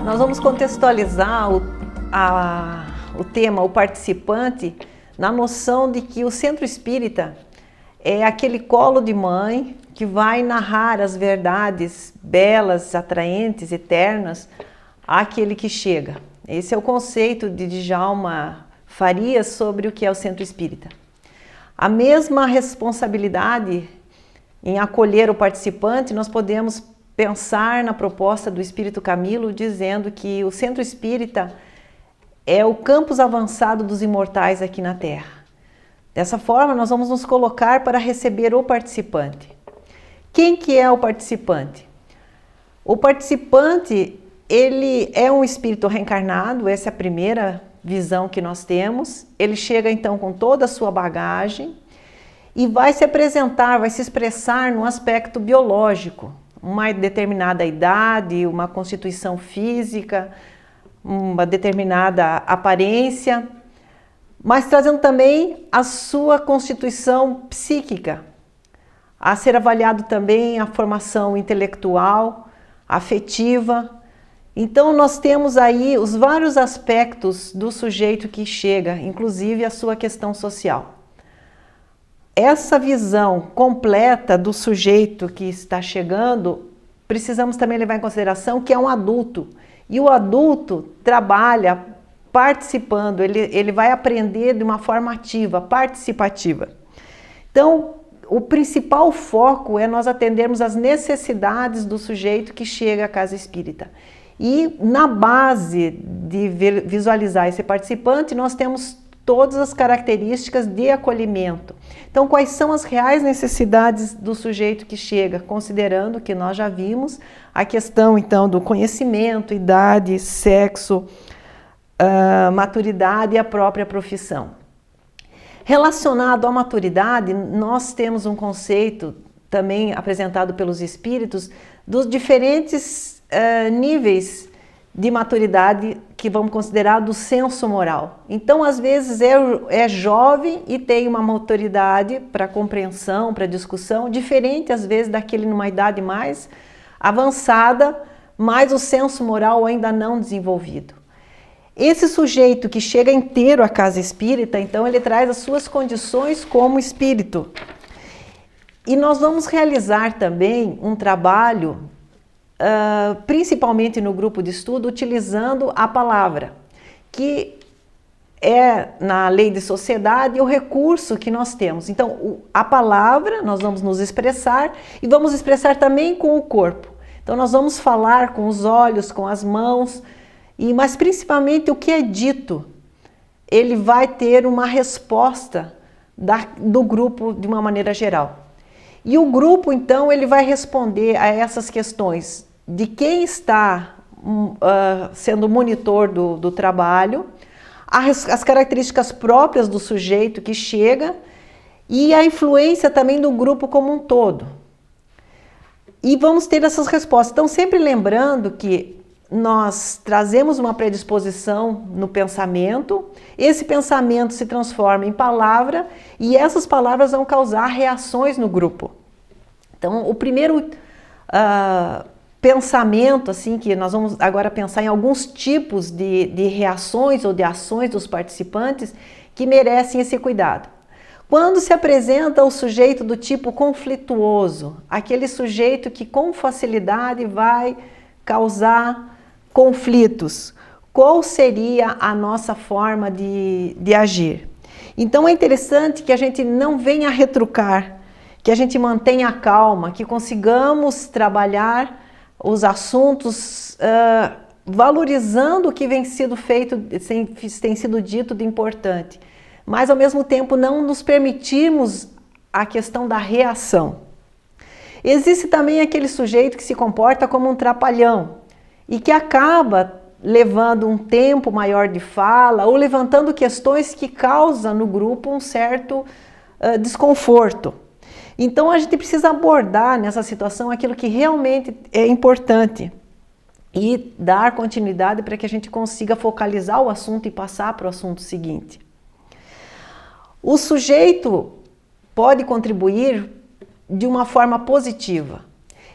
Nós vamos contextualizar o tema, o participante, na noção de que o centro espírita é aquele colo de mãe que vai narrar as verdades belas, atraentes, eternas àquele que chega. Esse é o conceito de Djalma Farias sobre o que é o centro espírita. A mesma responsabilidade em acolher o participante, nós podemos pensar na proposta do Espírito Camilo, dizendo que o centro espírita é o campus avançado dos imortais aqui na Terra. Dessa forma, nós vamos nos colocar para receber o participante. Quem que é o participante? O participante, ele é um espírito reencarnado, essa é a primeira visão que nós temos. Ele chega então com toda a sua bagagem e vai se apresentar, vai se expressar no aspecto biológico, uma determinada idade, uma constituição física, uma determinada aparência, mas trazendo também a sua constituição psíquica, a ser avaliado também a formação intelectual, afetiva. Então nós temos aí os vários aspectos do sujeito que chega, inclusive a sua questão social. Essa visão completa do sujeito que está chegando, precisamos também levar em consideração que é um adulto. E o adulto trabalha participando, ele vai aprender de uma forma ativa, participativa. Então, o principal foco é nós atendermos às necessidades do sujeito que chega à casa espírita. E na base de visualizar esse participante, nós temos todas as características de acolhimento. Então, quais são as reais necessidades do sujeito que chega, considerando que nós já vimos a questão, então, do conhecimento, idade, sexo, maturidade e a própria profissão. Relacionado à maturidade, nós temos um conceito também apresentado pelos espíritos dos diferentes níveis de maturidade que vamos considerar do senso moral. Então, às vezes, é jovem e tem uma maturidade para compreensão, para discussão, diferente, às vezes, daquele numa idade mais avançada, mas o senso moral ainda não desenvolvido. Esse sujeito que chega inteiro à casa espírita, então, ele traz as suas condições como espírito. E nós vamos realizar também um trabalho principalmente no grupo de estudo, utilizando a palavra, que é na lei de sociedade o recurso que nós temos. Então, a palavra, nós vamos nos expressar e vamos expressar também com o corpo. Então, nós vamos falar com os olhos, com as mãos, mas principalmente o que é dito, ele vai ter uma resposta do grupo de uma maneira geral. E o grupo, então, ele vai responder a essas questões de quem está sendo monitor do trabalho, as características próprias do sujeito que chega e a influência também do grupo como um todo. E vamos ter essas respostas. Então, sempre lembrando que nós trazemos uma predisposição no pensamento, esse pensamento se transforma em palavra e essas palavras vão causar reações no grupo. Então, o primeiro pensamento, assim, que nós vamos agora pensar em alguns tipos de reações ou de ações dos participantes que merecem esse cuidado. Quando se apresenta o sujeito do tipo conflituoso, aquele sujeito que com facilidade vai causar conflitos, qual seria a nossa forma de agir? Então é interessante que a gente não venha retrucar, que a gente mantenha a calma, que consigamos trabalhar os assuntos valorizando o que vem sido feito, tem sido dito de importante, mas ao mesmo tempo não nos permitirmos a questão da reação. Existe também aquele sujeito que se comporta como um trapalhão e que acaba levando um tempo maior de fala ou levantando questões que causam no grupo um certo desconforto. Então a gente precisa abordar nessa situação aquilo que realmente é importante e dar continuidade para que a gente consiga focalizar o assunto e passar para o assunto seguinte. O sujeito pode contribuir de uma forma positiva.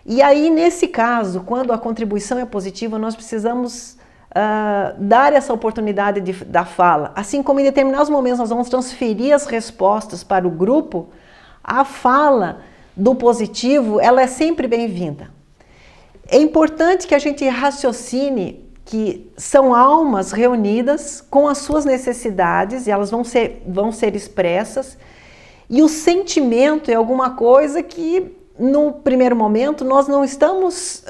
E aí, nesse caso, quando a contribuição é positiva, nós precisamos dar essa oportunidade da fala. Assim como em determinados momentos nós vamos transferir as respostas para o grupo, a fala do positivo, ela é sempre bem-vinda. É importante que a gente raciocine que são almas reunidas com as suas necessidades e elas vão ser expressas, e o sentimento é alguma coisa que no primeiro momento nós não estamos,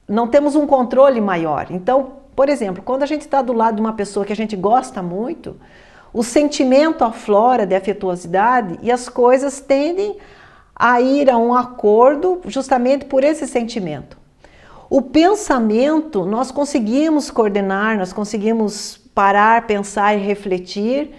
não temos um controle maior. Então, por exemplo, quando a gente está do lado de uma pessoa que a gente gosta muito, o sentimento aflora de afetuosidade e as coisas tendem a ir a um acordo justamente por esse sentimento. O pensamento, nós conseguimos coordenar, nós conseguimos parar, pensar e refletir,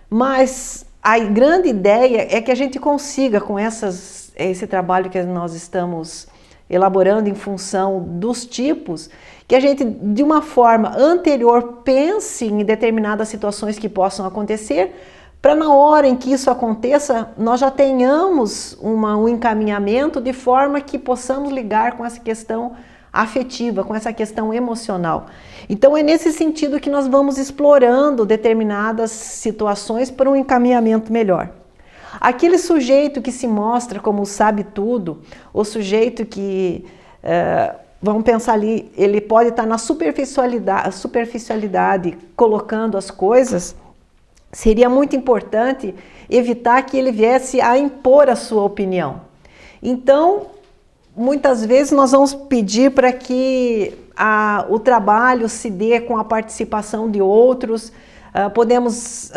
mas a grande ideia é que a gente consiga, com esse trabalho que nós estamos elaborando em função dos tipos, que a gente, de uma forma anterior, pense em determinadas situações que possam acontecer, para na hora em que isso aconteça, nós já tenhamos um encaminhamento de forma que possamos ligar com essa questão afetiva, com essa questão emocional. Então é nesse sentido que nós vamos explorando determinadas situações para um encaminhamento melhor. Aquele sujeito que se mostra como sabe tudo, o sujeito que, vamos pensar ali, ele pode estar na superficialidade colocando as coisas, seria muito importante evitar que ele viesse a impor a sua opinião. Então, muitas vezes nós vamos pedir para que o trabalho se dê com a participação de outros. Podemos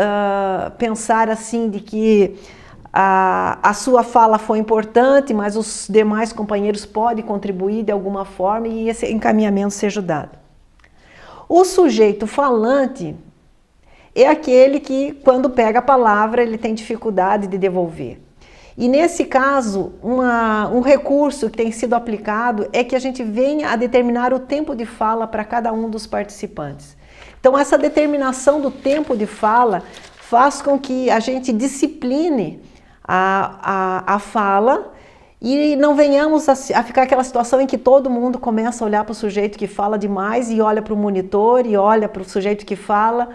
pensar assim de que a sua fala foi importante, mas os demais companheiros podem contribuir de alguma forma e esse encaminhamento seja dado. O sujeito falante é aquele que, quando pega a palavra, ele tem dificuldade de devolver. E nesse caso, um recurso que tem sido aplicado é que a gente venha a determinar o tempo de fala para cada um dos participantes. Então, essa determinação do tempo de fala faz com que a gente discipline a fala e não venhamos a ficar aquela situação em que todo mundo começa a olhar para o sujeito que fala demais e olha para o monitor e olha para o sujeito que fala.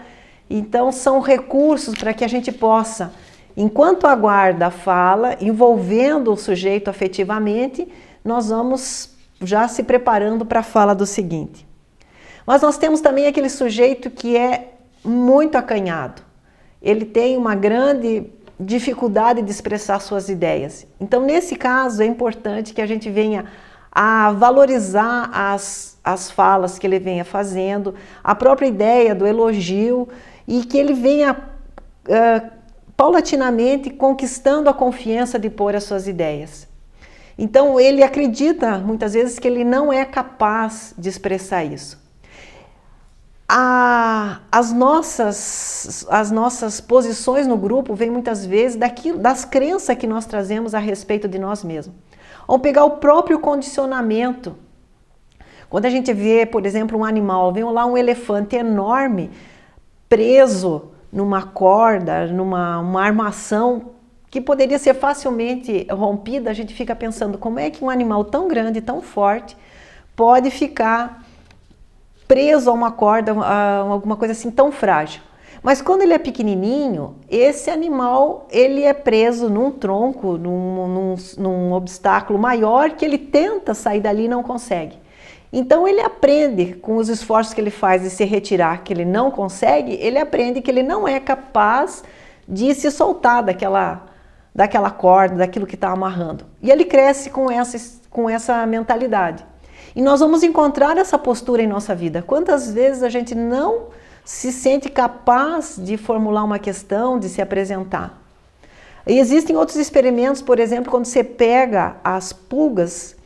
Então, são recursos para que a gente possa, enquanto aguarda a fala, envolvendo o sujeito afetivamente, nós vamos já se preparando para a fala do seguinte. Mas nós temos também aquele sujeito que é muito acanhado. Ele tem uma grande dificuldade de expressar suas ideias. Então, nesse caso, é importante que a gente venha a valorizar as falas que ele venha fazendo, a própria ideia do elogio, e que ele venha paulatinamente conquistando a confiança de pôr as suas ideias. Então ele acredita muitas vezes que ele não é capaz de expressar isso. As nossas posições no grupo vêm muitas vezes das crenças que nós trazemos a respeito de nós mesmos. Vamos pegar o próprio condicionamento. Quando a gente vê, por exemplo, um animal, vem lá um elefante enorme, preso numa corda, numa armação que poderia ser facilmente rompida, a gente fica pensando como é que um animal tão grande, tão forte, pode ficar preso a uma corda, a alguma coisa assim tão frágil. Mas quando ele é pequenininho, esse animal ele é preso num tronco, num obstáculo maior que ele tenta sair dali e não consegue. Então ele aprende com os esforços que ele faz de se retirar, que ele não consegue, ele aprende que ele não é capaz de se soltar daquela corda, daquilo que está amarrando. E ele cresce com essa mentalidade. E nós vamos encontrar essa postura em nossa vida. Quantas vezes a gente não se sente capaz de formular uma questão, de se apresentar? E existem outros experimentos, por exemplo, quando você pega as pulgas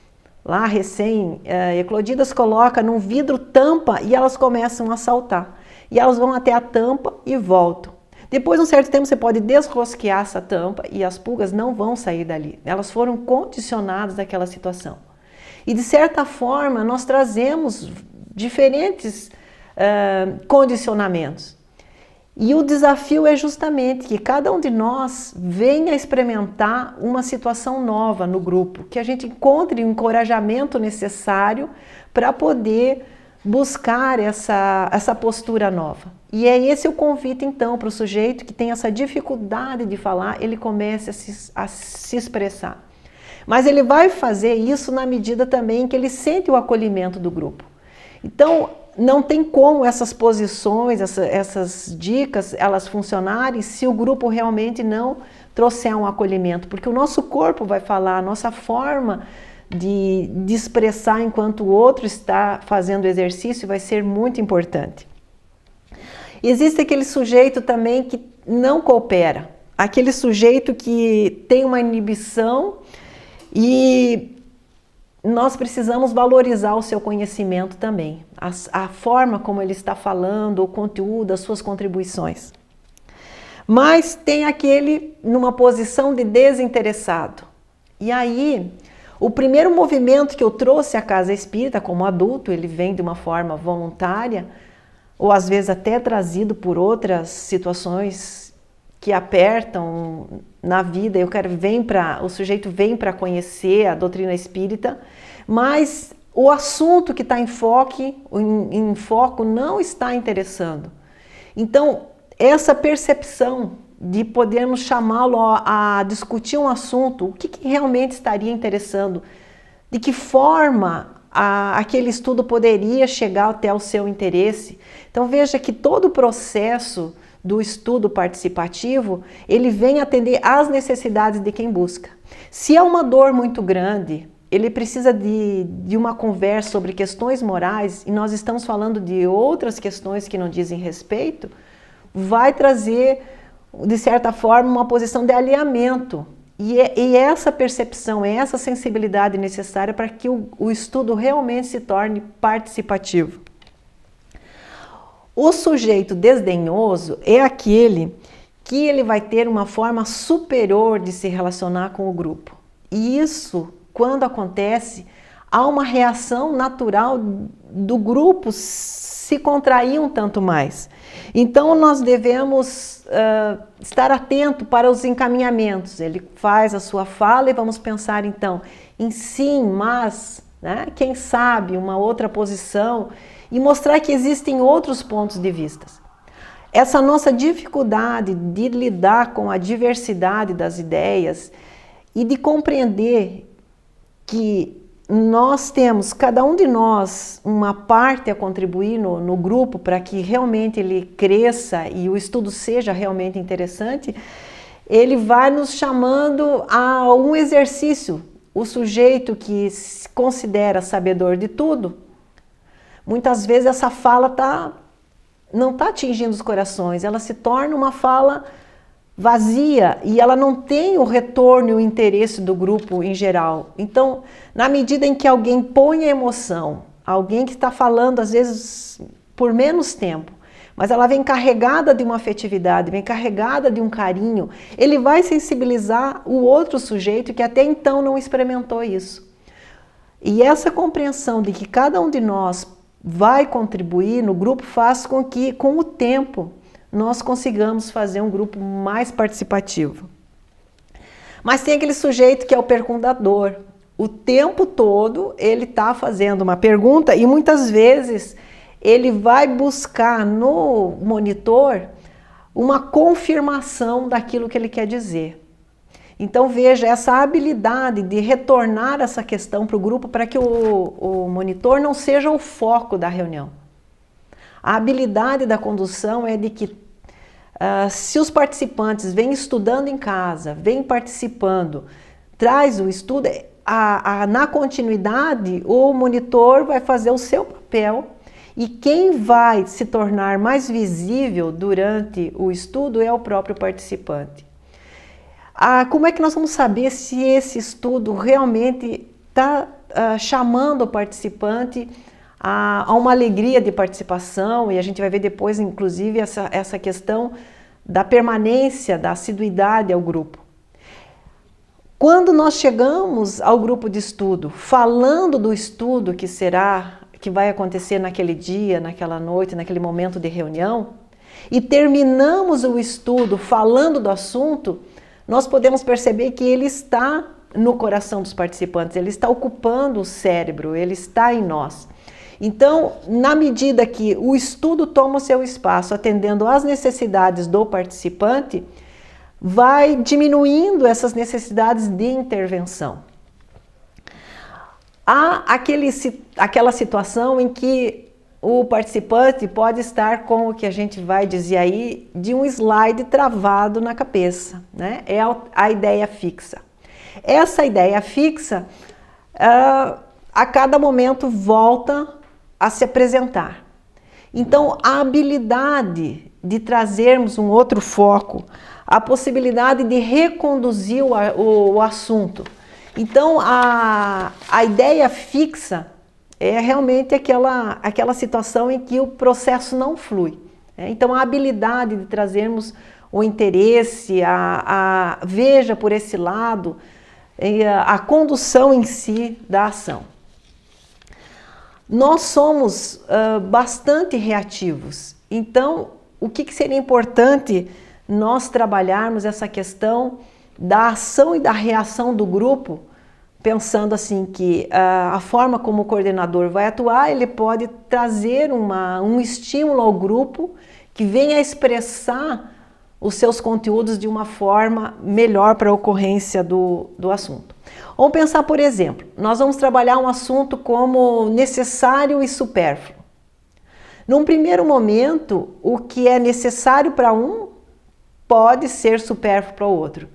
lá recém-eclodidas, coloca num vidro, tampa e elas começam a saltar. E elas vão até a tampa e voltam. Depois de um certo tempo você pode desrosquear essa tampa e as pulgas não vão sair dali. Elas foram condicionadas àquela situação. E de certa forma nós trazemos diferentes condicionamentos. E o desafio é justamente que cada um de nós venha experimentar uma situação nova no grupo, que a gente encontre o encorajamento necessário para poder buscar essa postura nova. E é esse o convite, então, para o sujeito que tem essa dificuldade de falar, ele comece a se expressar. Mas ele vai fazer isso na medida também que ele sente o acolhimento do grupo. Então, não tem como essas posições, essas dicas, elas funcionarem se o grupo realmente não trouxer um acolhimento, porque o nosso corpo vai falar, a nossa forma de expressar enquanto o outro está fazendo o exercício vai ser muito importante. Existe aquele sujeito também que não coopera, aquele sujeito que tem uma inibição e nós precisamos valorizar o seu conhecimento também, a forma como ele está falando, o conteúdo, as suas contribuições. Mas tem aquele numa posição de desinteressado. E aí, o primeiro movimento que eu trouxe à casa espírita como adulto, ele vem de uma forma voluntária, ou às vezes até trazido por outras situações que apertam na vida. O sujeito vem para conhecer a doutrina espírita, mas o assunto que está em foco não está interessando. Então, essa percepção de podermos chamá-lo a discutir um assunto, o que realmente estaria interessando, de que forma aquele estudo poderia chegar até o seu interesse. Então veja que todo o processo do estudo participativo, ele vem atender às necessidades de quem busca. Se é uma dor muito grande, ele precisa de uma conversa sobre questões morais, e nós estamos falando de outras questões que não dizem respeito, vai trazer, de certa forma, uma posição de alinhamento. E essa percepção, essa sensibilidade necessária para que o estudo realmente se torne participativo. O sujeito desdenhoso é aquele que ele vai ter uma forma superior de se relacionar com o grupo. E isso, quando acontece, há uma reação natural do grupo se contrair um tanto mais. Então nós devemos estar atento para os encaminhamentos. Ele faz a sua fala e vamos pensar então em sim, mas, né, quem sabe uma outra posição e mostrar que existem outros pontos de vista. Essa nossa dificuldade de lidar com a diversidade das ideias e de compreender que nós temos, cada um de nós, uma parte a contribuir no grupo para que realmente ele cresça e o estudo seja realmente interessante, ele vai nos chamando a um exercício. O sujeito que se considera sabedor de tudo, muitas vezes essa fala não está atingindo os corações, ela se torna uma fala vazia e ela não tem o retorno e o interesse do grupo em geral. Então, na medida em que alguém põe a emoção, alguém que está falando às vezes por menos tempo, mas ela vem carregada de uma afetividade, vem carregada de um carinho, ele vai sensibilizar o outro sujeito que até então não experimentou isso. E essa compreensão de que cada um de nós vai contribuir no grupo faz com que, com o tempo, nós consigamos fazer um grupo mais participativo. Mas tem aquele sujeito que é o perguntador. O tempo todo ele está fazendo uma pergunta e muitas vezes ele vai buscar no monitor uma confirmação daquilo que ele quer dizer. Então veja essa habilidade de retornar essa questão para o grupo para que o monitor não seja o foco da reunião. A habilidade da condução é de que se os participantes vêm estudando em casa, vêm participando, traz o estudo, na continuidade o monitor vai fazer o seu papel e quem vai se tornar mais visível durante o estudo é o próprio participante. Como é que nós vamos saber se esse estudo realmente está chamando o participante a uma alegria de participação? E a gente vai ver depois, inclusive, essa questão da permanência, da assiduidade ao grupo. Quando nós chegamos ao grupo de estudo, falando do estudo que vai acontecer naquele dia, naquela noite, naquele momento de reunião, e terminamos o estudo falando do assunto, nós podemos perceber que ele está no coração dos participantes, ele está ocupando o cérebro, ele está em nós. Então, na medida que o estudo toma o seu espaço, atendendo às necessidades do participante, vai diminuindo essas necessidades de intervenção. Há aquela situação em que o participante pode estar com o que a gente vai dizer aí de um slide travado na cabeça, né? É a ideia fixa. Essa ideia fixa, a cada momento volta a se apresentar. Então, a habilidade de trazermos um outro foco, a possibilidade de reconduzir o assunto. Então, a ideia fixa é realmente aquela situação em que o processo não flui. Então, a habilidade de trazermos o interesse, veja por esse lado, a condução em si da ação. Nós somos bastante reativos, então o que seria importante nós trabalharmos essa questão da ação e da reação do grupo, pensando assim que a forma como o coordenador vai atuar, ele pode trazer um estímulo ao grupo que venha a expressar os seus conteúdos de uma forma melhor para a ocorrência do assunto. Vamos pensar, por exemplo, nós vamos trabalhar um assunto como necessário e supérfluo. Num primeiro momento, o que é necessário para um pode ser supérfluo para o outro.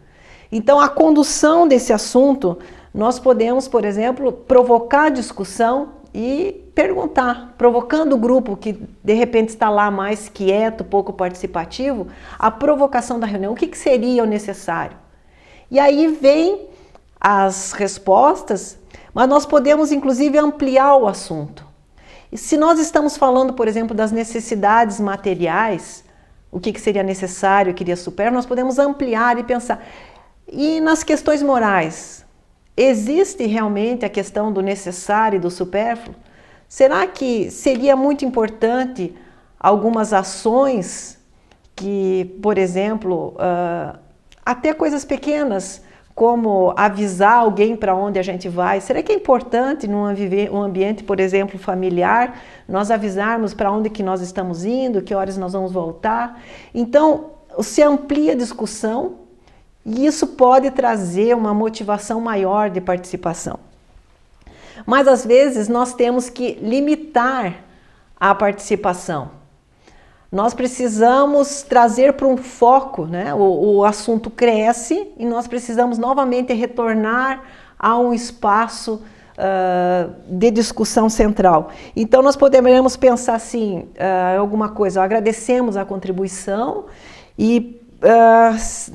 Então, a condução desse assunto, nós podemos, por exemplo, provocar discussão e perguntar, provocando o grupo que de repente está lá mais quieto, pouco participativo, a provocação da reunião, o que seria o necessário? E aí vem as respostas, mas nós podemos inclusive ampliar o assunto. E se nós estamos falando, por exemplo, das necessidades materiais, o que seria necessário, o que seria supérfluo, nós podemos ampliar e pensar. E nas questões morais, existe realmente a questão do necessário e do supérfluo? Será que seria muito importante algumas ações que, por exemplo, até coisas pequenas, como avisar alguém para onde a gente vai? Será que é importante num ambiente, por exemplo, familiar, nós avisarmos para onde que nós estamos indo, que horas nós vamos voltar? Então, se amplia a discussão e isso pode trazer uma motivação maior de participação. Mas às vezes nós temos que limitar a participação. Nós precisamos trazer para um foco, né? O assunto cresce e nós precisamos novamente retornar a um espaço de discussão central. Então nós poderíamos pensar assim, alguma coisa, agradecemos a contribuição, mas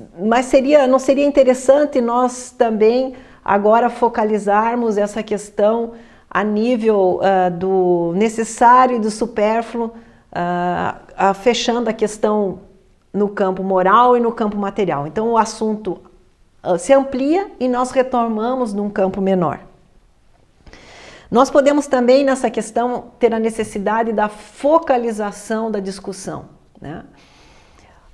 não seria interessante nós também agora focalizarmos essa questão a nível do necessário e do supérfluo, fechando a questão no campo moral e no campo material. Então o assunto se amplia e nós retomamos num campo menor. Nós podemos também nessa questão ter a necessidade da focalização da discussão, né?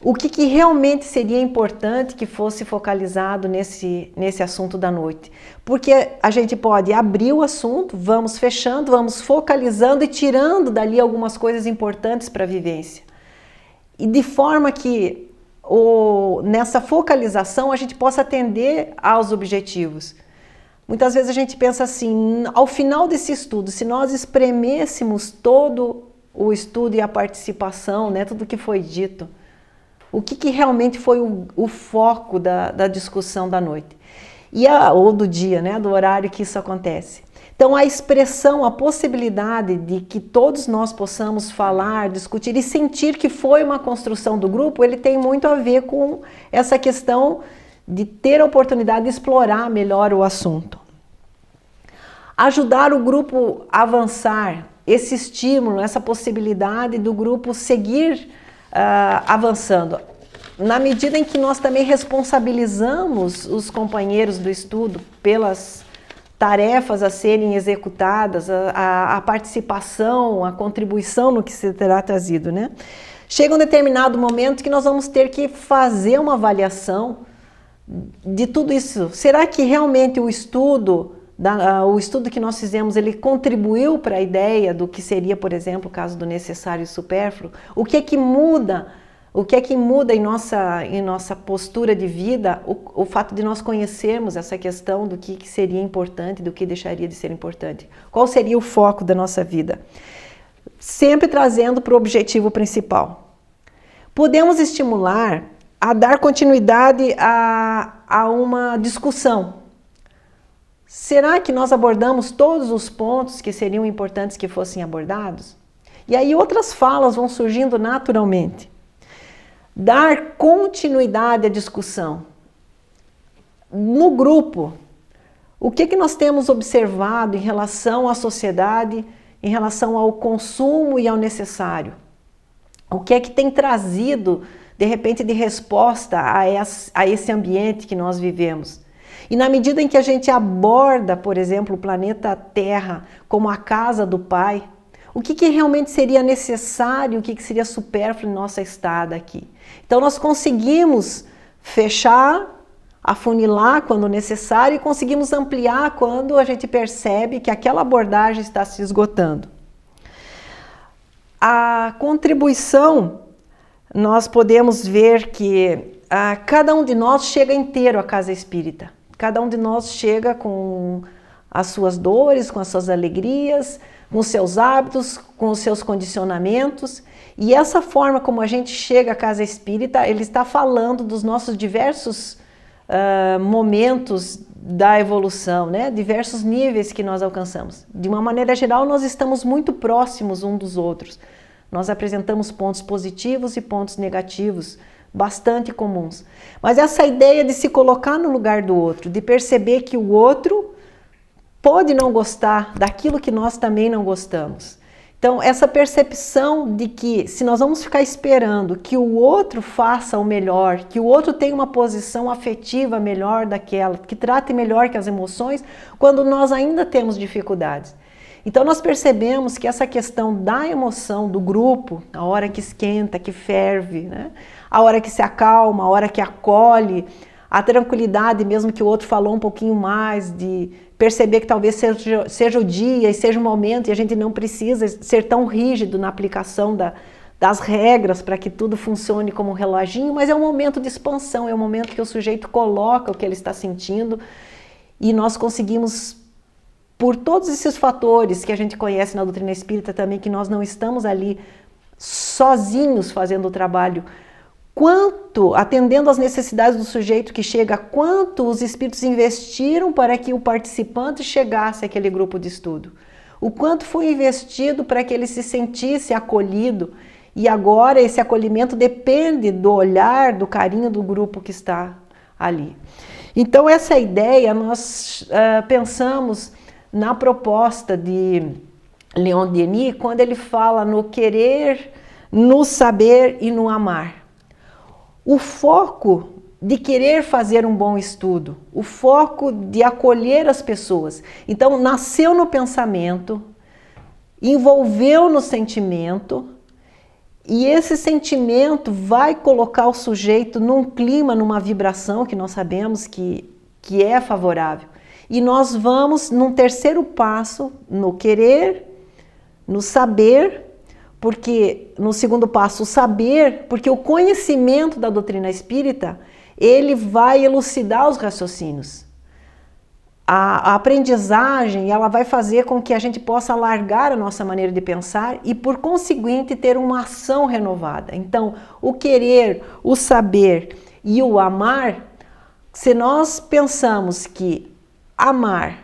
O que realmente seria importante que fosse focalizado nesse assunto da noite? Porque a gente pode abrir o assunto, vamos fechando, vamos focalizando e tirando dali algumas coisas importantes para a vivência. E de forma que nessa focalização a gente possa atender aos objetivos. Muitas vezes a gente pensa assim, ao final desse estudo, se nós espremêssemos todo o estudo e a participação, né, tudo que foi dito, o que realmente foi o foco da discussão da noite, ou do dia, né, do horário que isso acontece. Então a expressão, a possibilidade de que todos nós possamos falar, discutir e sentir que foi uma construção do grupo, ele tem muito a ver com essa questão de ter a oportunidade de explorar melhor o assunto. Ajudar o grupo a avançar, esse estímulo, essa possibilidade do grupo seguir avançando. Na medida em que nós também responsabilizamos os companheiros do estudo pelas tarefas a serem executadas, a participação, a contribuição no que se terá trazido, né? Chega um determinado momento que nós vamos ter que fazer uma avaliação de tudo isso. Será que realmente o estudo o estudo que nós fizemos, ele contribuiu para a ideia do que seria, por exemplo, o caso do necessário e supérfluo? O que é que muda? O que é que muda em nossa postura de vida o fato de nós conhecermos essa questão do que seria importante, do que deixaria de ser importante? Qual seria o foco da nossa vida? Sempre trazendo para o objetivo principal. Podemos estimular a dar continuidade a uma discussão. Será que nós abordamos todos os pontos que seriam importantes que fossem abordados? E aí outras falas vão surgindo naturalmente. Dar continuidade à discussão. No grupo, o que nós temos observado em relação à sociedade, em relação ao consumo e ao necessário? O que é que tem trazido, de repente, de resposta a esse ambiente que nós vivemos? E na medida em que a gente aborda, por exemplo, o planeta Terra como a casa do Pai, o que realmente seria necessário, o que seria supérfluo em nossa estada aqui? Então nós conseguimos fechar, afunilar quando necessário e conseguimos ampliar quando a gente percebe que aquela abordagem está se esgotando. A contribuição, nós podemos ver que cada um de nós chega inteiro à casa espírita. Cada um de nós chega com as suas dores, com as suas alegrias, com os seus hábitos, com os seus condicionamentos. E essa forma como a gente chega à casa espírita, ele está falando dos nossos diversos momentos da evolução, né? Diversos níveis que nós alcançamos. De uma maneira geral, nós estamos muito próximos uns dos outros. Nós apresentamos pontos positivos e pontos negativos, bastante comuns. Mas essa ideia de se colocar no lugar do outro, de perceber que o outro pode não gostar daquilo que nós também não gostamos. Então, essa percepção de que se nós vamos ficar esperando que o outro faça o melhor, que o outro tenha uma posição afetiva melhor daquela, que trate melhor que as emoções, quando nós ainda temos dificuldades. Então nós percebemos que essa questão da emoção do grupo, a hora que esquenta, que ferve, né? A hora que se acalma, a hora que acolhe, a tranquilidade mesmo que o outro falou um pouquinho mais, de perceber que talvez seja o dia e seja o momento e a gente não precisa ser tão rígido na aplicação das regras para que tudo funcione como um reloginho, mas é um momento de expansão, é um momento que o sujeito coloca o que ele está sentindo e nós conseguimos, por todos esses fatores que a gente conhece na doutrina espírita também, que nós não estamos ali sozinhos fazendo o trabalho, quanto, atendendo às necessidades do sujeito que chega, quanto os espíritos investiram para que o participante chegasse àquele grupo de estudo, o quanto foi investido para que ele se sentisse acolhido, e agora esse acolhimento depende do olhar, do carinho do grupo que está ali. Então essa ideia nós pensamos na proposta de Leon Denis, quando ele fala no querer, no saber e no amar. O foco de querer fazer um bom estudo, o foco de acolher as pessoas. Então, nasceu no pensamento, envolveu no sentimento, e esse sentimento vai colocar o sujeito num clima, numa vibração que nós sabemos que é favorável. E nós vamos num terceiro passo, no querer, no saber, porque no segundo passo o saber, porque o conhecimento da doutrina espírita, ele vai elucidar os raciocínios. A aprendizagem, ela vai fazer com que a gente possa alargar a nossa maneira de pensar e, por conseguinte, ter uma ação renovada. Então, o querer, o saber e o amar, se nós pensamos que amar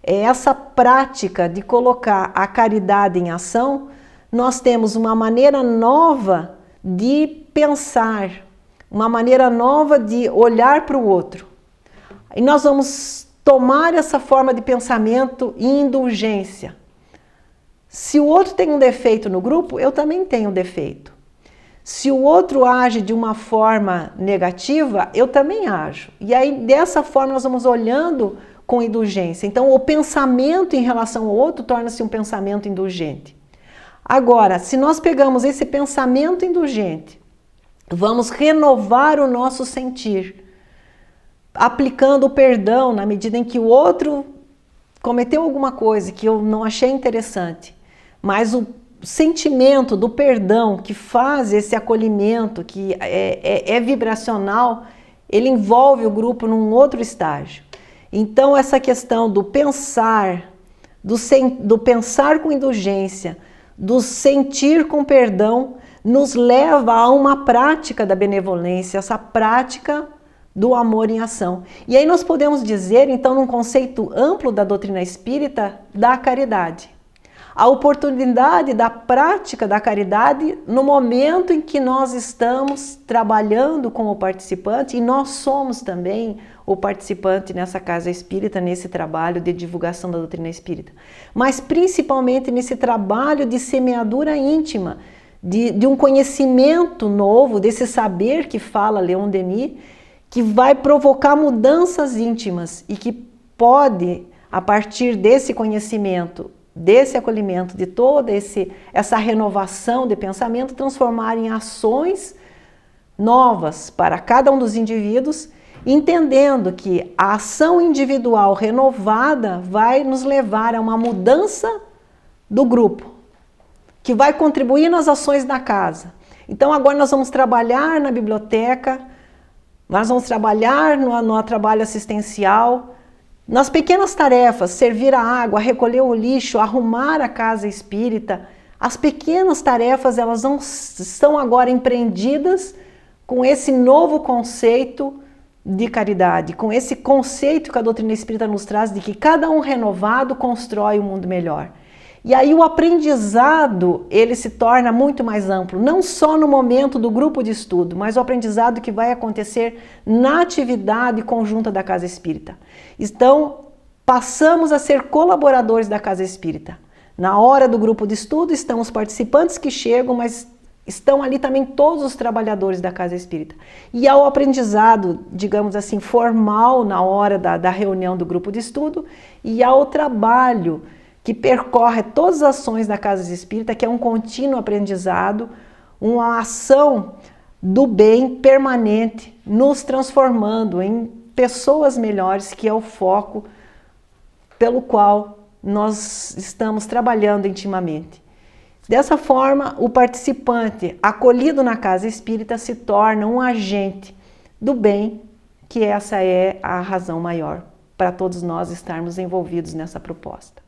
é essa prática de colocar a caridade em ação, nós temos uma maneira nova de pensar, uma maneira nova de olhar para o outro. E nós vamos tomar essa forma de pensamento em indulgência. Se o outro tem um defeito no grupo, eu também tenho um defeito. Se o outro age de uma forma negativa, eu também ajo. E aí, dessa forma, nós vamos olhando com indulgência. Então, o pensamento em relação ao outro torna-se um pensamento indulgente. Agora, se nós pegamos esse pensamento indulgente, vamos renovar o nosso sentir, aplicando o perdão na medida em que o outro cometeu alguma coisa que eu não achei interessante, mas o sentimento do perdão que faz esse acolhimento, que é vibracional, ele envolve o grupo num outro estágio. Então essa questão do pensar, do pensar com indulgência, do sentir com perdão, nos leva a uma prática da benevolência, essa prática do amor em ação. E aí nós podemos dizer, então, num conceito amplo da doutrina espírita, da caridade. A oportunidade da prática da caridade no momento em que nós estamos trabalhando como participante, e nós somos também o participante nessa casa espírita, nesse trabalho de divulgação da doutrina espírita, mas principalmente nesse trabalho de semeadura íntima, de um conhecimento novo, desse saber que fala Leon Denis, que vai provocar mudanças íntimas e que pode, a partir desse conhecimento, desse acolhimento, de toda essa renovação de pensamento, transformar em ações novas para cada um dos indivíduos, entendendo que a ação individual renovada vai nos levar a uma mudança do grupo, que vai contribuir nas ações da casa. Então agora nós vamos trabalhar na biblioteca, nós vamos trabalhar no trabalho assistencial, nas pequenas tarefas, servir a água, recolher o lixo, arrumar a casa espírita. As pequenas tarefas, elas são agora empreendidas com esse novo conceito de caridade, com esse conceito que a doutrina espírita nos traz de que cada um renovado constrói um mundo melhor. E aí o aprendizado, ele se torna muito mais amplo, não só no momento do grupo de estudo, mas o aprendizado que vai acontecer na atividade conjunta da Casa Espírita. Então, passamos a ser colaboradores da Casa Espírita. Na hora do grupo de estudo estão os participantes que chegam, mas estão ali também todos os trabalhadores da Casa Espírita. E ao aprendizado, digamos assim, formal na hora da reunião do grupo de estudo e ao trabalho que percorre todas as ações da Casa Espírita, que é um contínuo aprendizado, uma ação do bem permanente, nos transformando em pessoas melhores, que é o foco pelo qual nós estamos trabalhando intimamente. Dessa forma, o participante acolhido na Casa Espírita se torna um agente do bem, que essa é a razão maior para todos nós estarmos envolvidos nessa proposta.